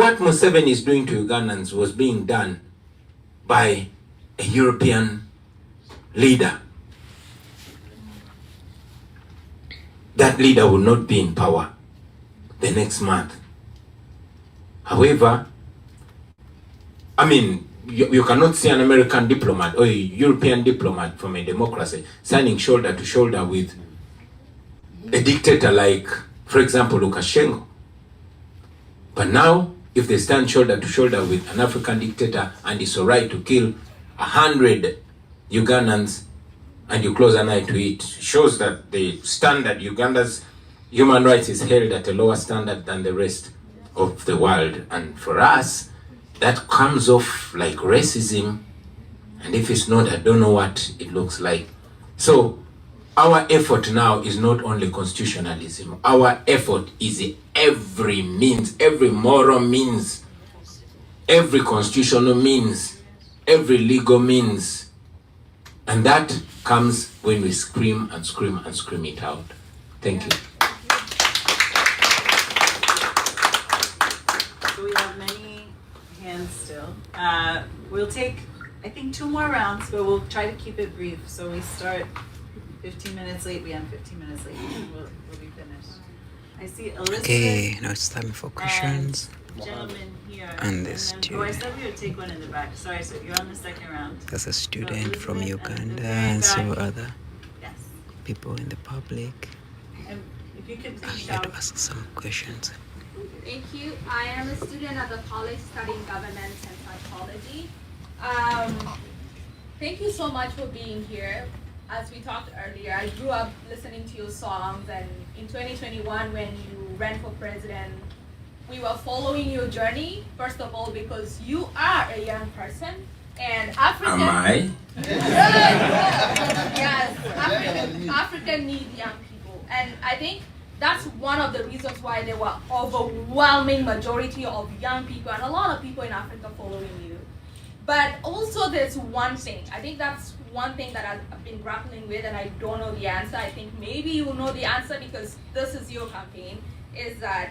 what Museveni is doing to Ugandans was being done by a European leader. That leader will not be in power the next month. However, I mean, you cannot see an American diplomat or a European diplomat from a democracy standing shoulder to shoulder with a dictator like, for example, Lukashenko. But now, if they stand shoulder to shoulder with an African dictator and it's all right to kill 100 Ugandans and you close an eye to it, shows that the standard, Uganda's human rights is held at a lower standard than the rest of the world. And for us, that comes off like racism. And if it's not, I don't know what it looks like. So our effort now is not only constitutionalism. Our effort is every means, every moral means, every constitutional means, every legal means. And that comes when we scream and scream and scream it out. Thank you. So we have many hands still. We'll take, I think, 2 more rounds, but we'll try to keep it brief. So we start 15 minutes late, we end 15 minutes late, and we'll be finished. I see Elizabeth. Okay, now it's time for questions. Gentleman here. And the student. Oh, I said we would take one in the back. Sorry, so you're on the second round. There's a student So from Elizabeth Uganda and and the several back. other Yes. people in the public. And if you could I'm please here shout. to ask some questions. Thank you. I am a student at the college studying governance and psychology. Thank you so much for being here. As we talked earlier, I grew up listening to your songs, and in 2021 when you ran for president, we were following your journey, first of all, because you are a young person, and African... Am I? Yes, Africa need young people. And I think that's one of the reasons why there were overwhelming majority of young people and a lot of people in Africa following you. But also there's one thing, I think that's one thing that I've been grappling with and I don't know the answer. I think maybe you know the answer because this is your campaign, is that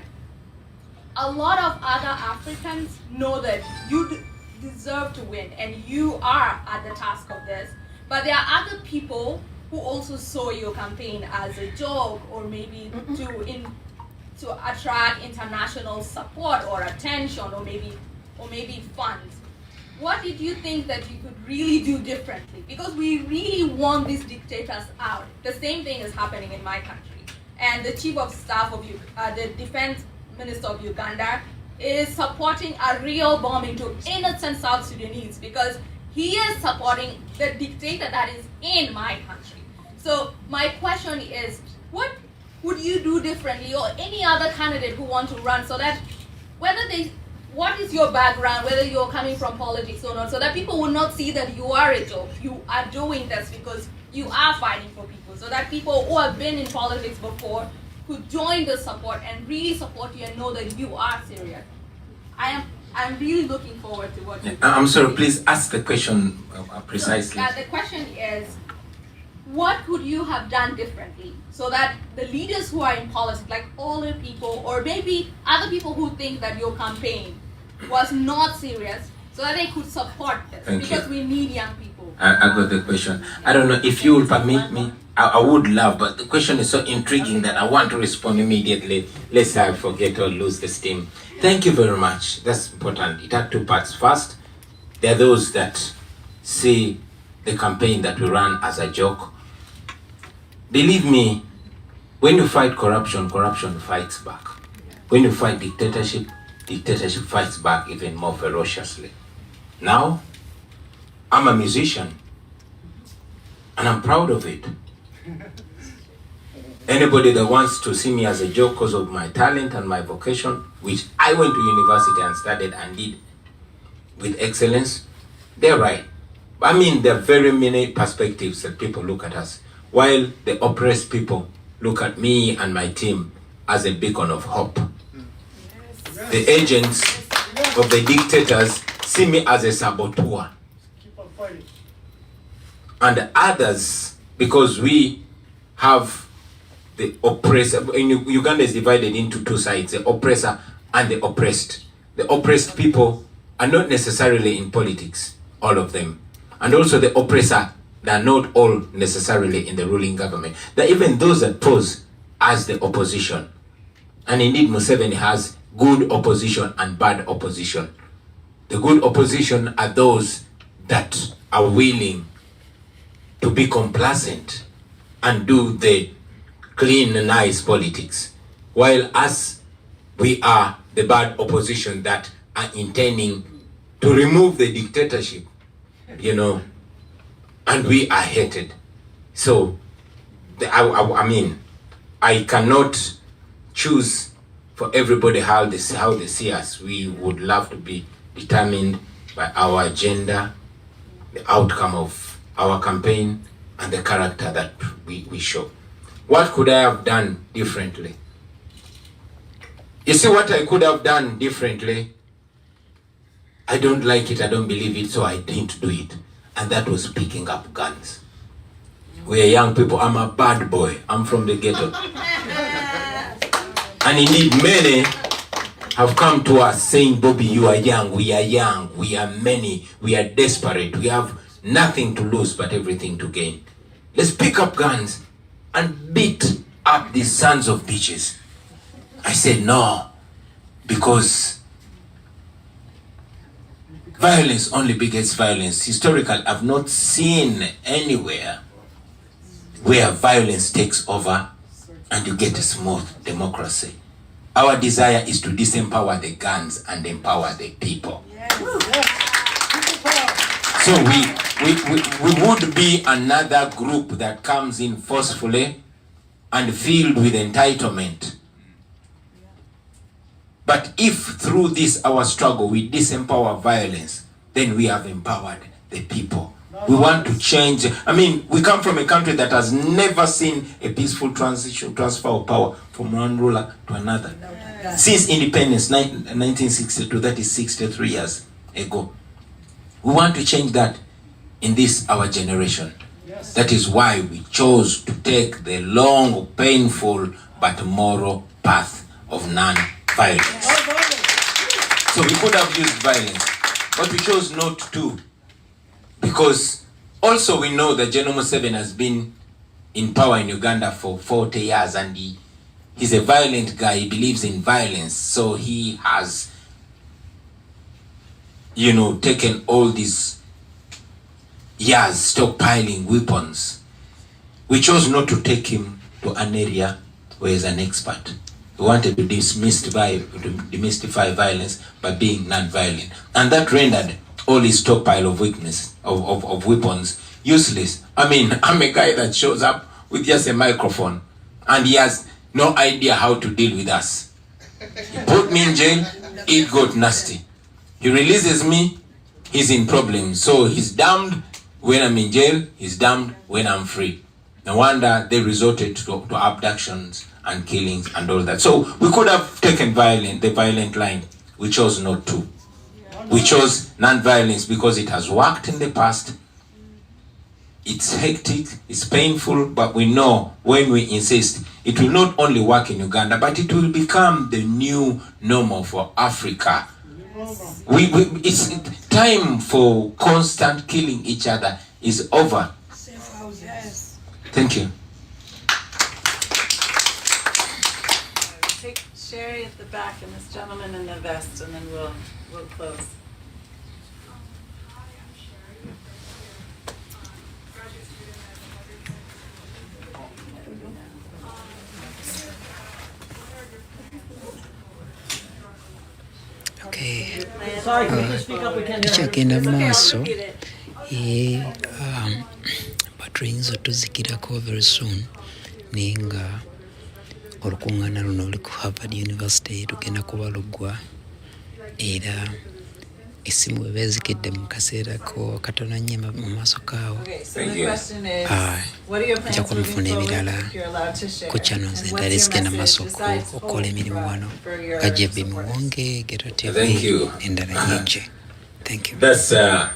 a lot of other Africans know that you deserve to win and you are at the task of this. But there are other people who also saw your campaign as a joke or maybe to attract international support or attention or maybe funds. What did you think that you could really do differently? Because we really want these dictators out. The same thing is happening in my country. And the chief of staff of the defense minister of Uganda is supporting a real bombing to innocent South Sudanese because he is supporting the dictator that is in my country. So my question is, what would you do differently, or any other candidate who want to run, so that what is your background, whether you're coming from politics or not, so that people will not see that you are a joke. You are doing this because you are fighting for people, so that people who have been in politics before could join the support and really support you and know that you are serious. I'm really looking forward to what you do. I'm sorry, please ask the question precisely. So, the question is, what could you have done differently so that the leaders who are in politics, like older people or maybe other people who think that your campaign was not serious, so that they could support this? Because we need young people. I got the question. I don't know if you will permit me. I would love, but the question is so intriguing that I want to respond immediately, lest I forget or lose the steam. Thank you very much. That's important. It had 2 parts. First, there are those that see the campaign that we ran as a joke. Believe me, when you fight corruption, corruption fights back. When you fight dictatorship, dictatorship fights back even more ferociously. Now, I'm a musician, and I'm proud of it. Anybody that wants to see me as a joke because of my talent and my vocation, which I went to university and studied and did with excellence, they're right. I mean, there are very many perspectives that people look at us, while the oppressed people look at me and my team as a beacon of hope. The agents of the dictators see me as a saboteur. And others, because we have the oppressor, in Uganda is divided into 2 sides, the oppressor and the oppressed. the oppressed people are not necessarily in politics, all of them. And also the oppressor, they are not all necessarily in the ruling government. There are even those that pose as the opposition. And indeed Museveni has good opposition and bad opposition. The good opposition are those that are willing to be complacent and do the clean and nice politics, while us, we are the bad opposition that are intending to remove the dictatorship, you know, and we are hated. So, I mean, I cannot choose for everybody how they see us. We would love to be determined by our agenda, the outcome of our campaign, and the character that we show. What could I have done differently? You see what I could have done differently? I don't like it, I don't believe it, so I didn't do it. And that was picking up guns. We are young people. I'm a bad boy. I'm from the ghetto. And indeed, many have come to us saying, Bobi, you are young, we are many, we are desperate, we have nothing to lose but everything to gain. Let's pick up guns and beat up these sons of bitches. I said no, because violence only begets violence. Historically, I've not seen anywhere where violence takes over and you get a smooth democracy. Our desire is to disempower the guns and empower the people. So we would be another group that comes in forcefully and filled with entitlement. But if through this our struggle we disempower violence, then we have empowered the people. We want to change. I mean, we come from a country that has never seen a peaceful transfer of power from one ruler to another. Since independence, 1962, that is 63 years ago. We want to change that in this, our generation. That is why we chose to take the long, painful, but moral path of non-violence. So we could have used violence, but we chose not to. Because also we know that General Museveni has been in power in Uganda for 40 years and he's a violent guy, he believes in violence. So he has, you know, taken all these years stockpiling weapons. We chose not to take him to an area where he's an expert. We wanted to demystify violence by being non-violent. And that rendered all his stockpile of of weapons useless. I mean, I'm a guy that shows up with just a microphone and he has no idea how to deal with us. He put me in jail, it got nasty. He releases me, he's in problems. So he's damned when I'm in jail, he's damned when I'm free. No wonder they resorted to abductions and killings and all that. So we could have taken the violent line. We chose not to. We chose non-violence because it has worked in the past. It's hectic, it's painful, but we know when we insist, it will not only work in Uganda, but it will become the new normal for Africa. It's time for constant killing each other is over. Thank you. Take Sherry at the back and this gentleman in the vest, and then we'll close. Okay. Sorry, can you speak up? We can't hear you. Tukyagenda mu maaso Repeat it. but tuyinza tuzikirako very soon naye nga olukuŋŋaana luno luli ku Harvard University tugenda kuba luggwa era essimu bwe beezikidde mu kaseera ko katono nnyo mu maaso kaawo Okay, so the question is, what are your plans nja kuba moving mufuna forward ebirala if you're allowed to share? ku channels And endala what's your ezigenda message maaso besides okukola emirimu wano for your nga JB supporters? Muwonge, Ghetto TV Thank you. endala nyingi. Thank you. That's a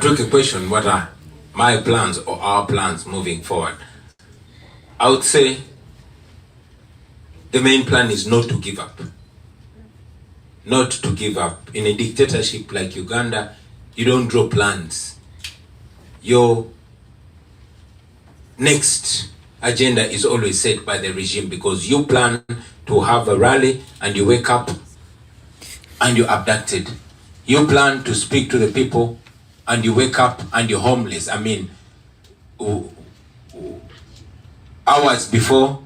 tricky question. What are my plans or our plans moving forward? I would say the main plan is not to give up. not to give up. In a dictatorship like Uganda, you don't draw plans. Your next agenda is always set by the regime, because you plan to have a rally and you wake up and you're abducted. You plan to speak to the people and you wake up and you're homeless. I mean, hours before,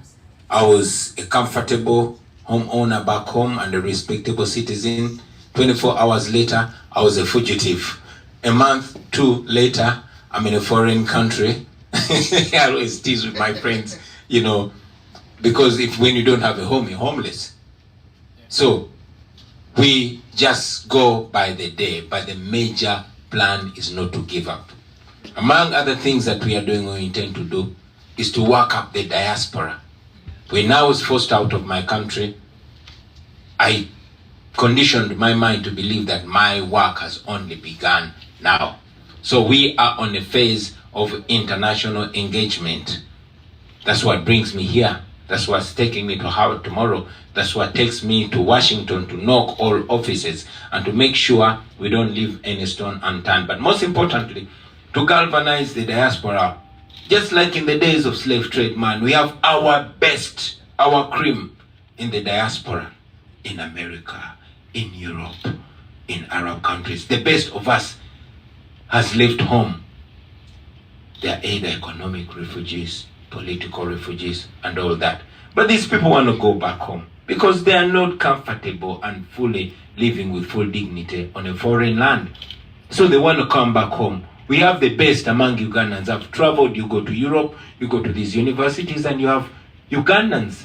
I was a comfortable homeowner back home and a respectable citizen. 24 hours later, I was a fugitive. A month, 2 later, I'm in a foreign country. I always tease with my friends, you know, because when you don't have a home, you're homeless. So we just go by the day, but the major plan is not to give up. Among other things that we are doing or intend to do is to work up the diaspora. When I was forced out of my country, I conditioned my mind to believe that my work has only begun now. So we are on a phase of international engagement. That's what brings me here. That's what's taking me to Harvard tomorrow. That's what takes me to Washington to knock all offices and to make sure we don't leave any stone unturned. But most importantly, to galvanize the diaspora. Just like in the days of slave trade, man, we have our best, our cream in the diaspora, in America, in Europe, in Arab countries. The best of us has left home. They are either economic refugees, political refugees, and all that. But these people want to go back home because they are not comfortable and fully living with full dignity on a foreign land. So they want to come back home. We have the best among Ugandans. I've traveled, you go to Europe, you go to these universities and you have Ugandans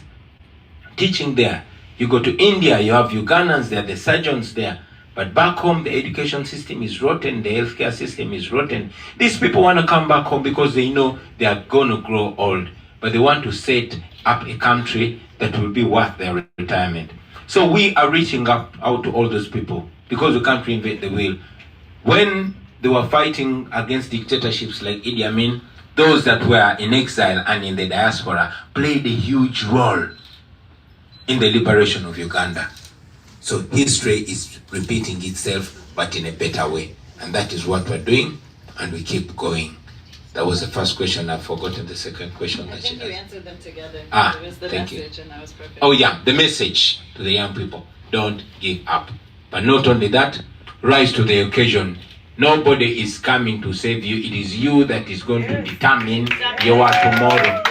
teaching there. You go to India, you have Ugandans there, the surgeons there. But back home, the education system is rotten, the healthcare system is rotten. These people want to come back home because they know they are going to grow old. But they want to set up a country that will be worth their retirement. So we are reaching out to all those people because we can't reinvent the wheel. When they were fighting against dictatorships like Idi Amin, those that were in exile and in the diaspora played a huge role in the liberation of Uganda. So history is repeating itself, but in a better way. And that is what we're doing, and we keep going. That was the first question. I've forgotten the second question. I think you answered them together. It was the thank message, you. and that was perfect. Oh yeah, the message to the young people. Don't give up. But not only that, rise to the occasion. Nobody is coming to save you. It is you that is going to determine your tomorrow.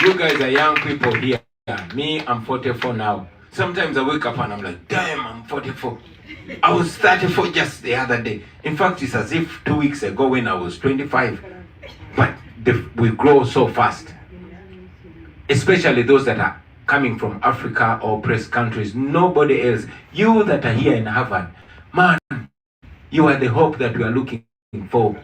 You guys are young people here. Me, I'm 44 now. Sometimes I wake up and I'm like, damn, I'm 44. I was 34 just the other day. In fact, it's as if 2 weeks ago when I was 25. But we grow so fast. Especially those that are coming from Africa or oppressed countries. Nobody else. You that are here in Harvard, man, you are the hope that we are looking for.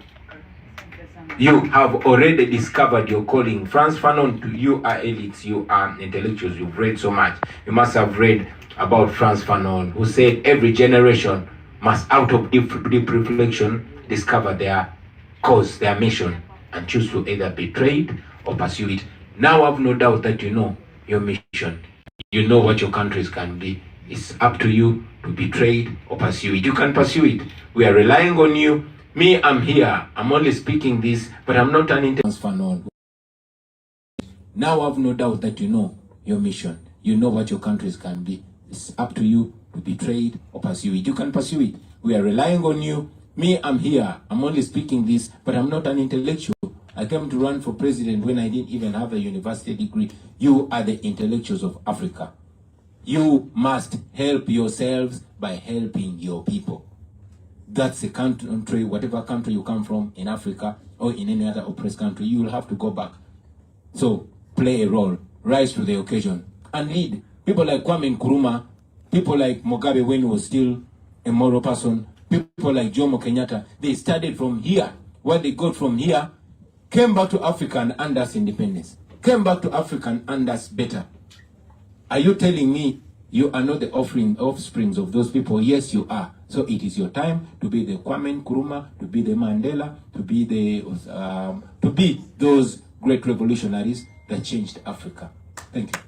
You have already discovered your calling. Frantz Fanon, you are elites, you are intellectuals, you've read so much. You must have read about Frantz Fanon, who said every generation must, out of deep reflection, discover their cause, their mission, and choose to either betray it or pursue it. Now I have no doubt that you know your mission. You know what your countries can be. It's up to you to betray it or pursue it. You can pursue it. We are relying on you. Me, I'm here. I'm only speaking this, but I'm not an intellectual. Now I have no doubt that you know your mission. You know what your countries can be. It's up to you to betray it or pursue it. You can pursue it. We are relying on you. Me, I'm here. I'm only speaking this, but I'm not an intellectual. I came to run for president when I didn't even have a university degree. You are the intellectuals of Africa. You must help yourselves by helping your people. That's a country, whatever country you come from in Africa or in any other oppressed country, you will have to go back. So play a role, rise to the occasion, and lead. People like Kwame Nkrumah, people like Mugabe when he was still a moral person, people like Jomo Kenyatta, they started from here. What they got from here, came back to Africa and earned us independence. Came back to Africa and earned us better. Are you telling me you are not the offsprings of those people? Yes, you are. So it is your time to be the Kwame Nkrumah, to be the Mandela, to be those great revolutionaries that changed Africa. Thank you.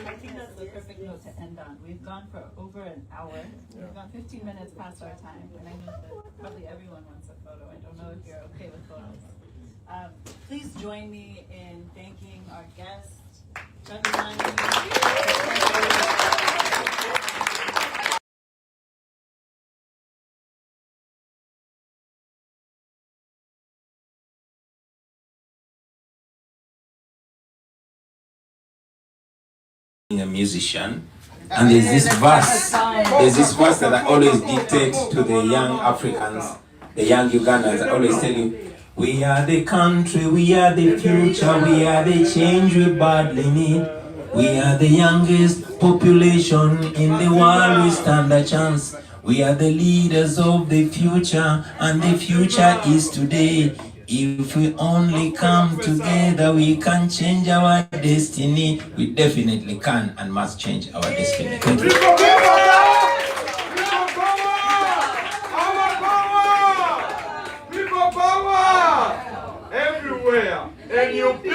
I think that's the end on. We've gone for over an hour. We've gone 15 minutes past our time, and I know that probably everyone wants a photo. I don't know if you're okay with photos. Please join me in thanking our guests. A musician, and there's this verse that I always dictate to the young Africans, the young Ugandans. I always tell you, we are the country, we are the future, we are the change we badly need. We are the youngest population in the world, we stand a chance. We are the leaders of the future, and the future is today. If we only come together, we can change our destiny. We definitely can and must change our destiny. Thank you. People power! Everywhere. NUP!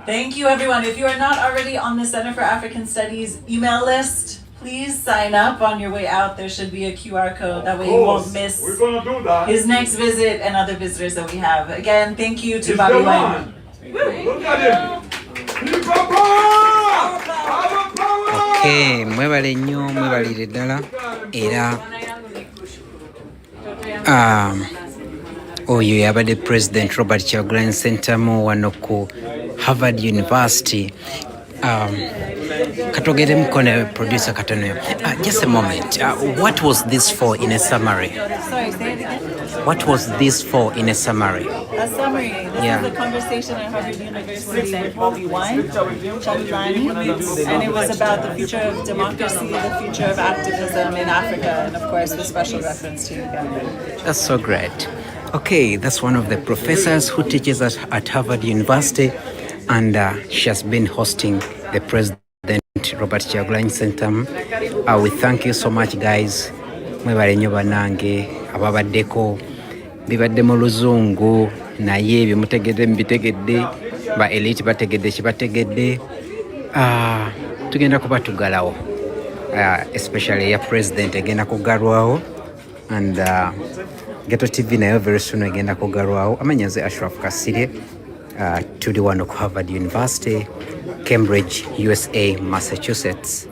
Thank you, everyone. If you are not already on the Center for African Studies email list, please sign up on your way out. There should be a QR code. That way you won't miss his next visit and other visitors that we have. Again, thank you to Bobi Wine. Look at him. People power! Okay, mwebale nnyo mwebalire ddala era oyo yabadde President Robert Kyagulanyi Ssentamu wano ku Harvard University. Katogere mukone producer katono. Just a moment. What was this for in a summary? Sorry, say it again. What was this for in a summary? A summary. This is a conversation at Harvard University with Bobi Wine, Kyagulanyi, and it was about the future of democracy, the future of activism in Africa, and of course the special reference to Uganda. That's so great. Okay, that's one of the professors who teaches us at Harvard University, and she has been hosting the President Robert Kyagulanyi Ssentamu. We thank you so much, guys. Mwebale nnyo banange ababaddeko bibadde mu luzungu naye ebyo mutegedde mubitegedde ba elite bategedde kibategedde. Tugenda kuba tugalawo, especially ya president egenda kugalwawo, and Ghetto TV nayo very soon egenda kugalwawo. Amanya nze Ashraf Kasirye, tuli wano ku Harvard University, Cambridge, USA, Massachusetts.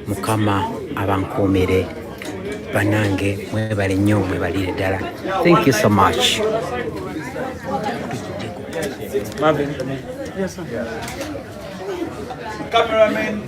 Mukama abankuumire banange mwebale nnyo mwebalire ddala. Thank you so much. Cameraman.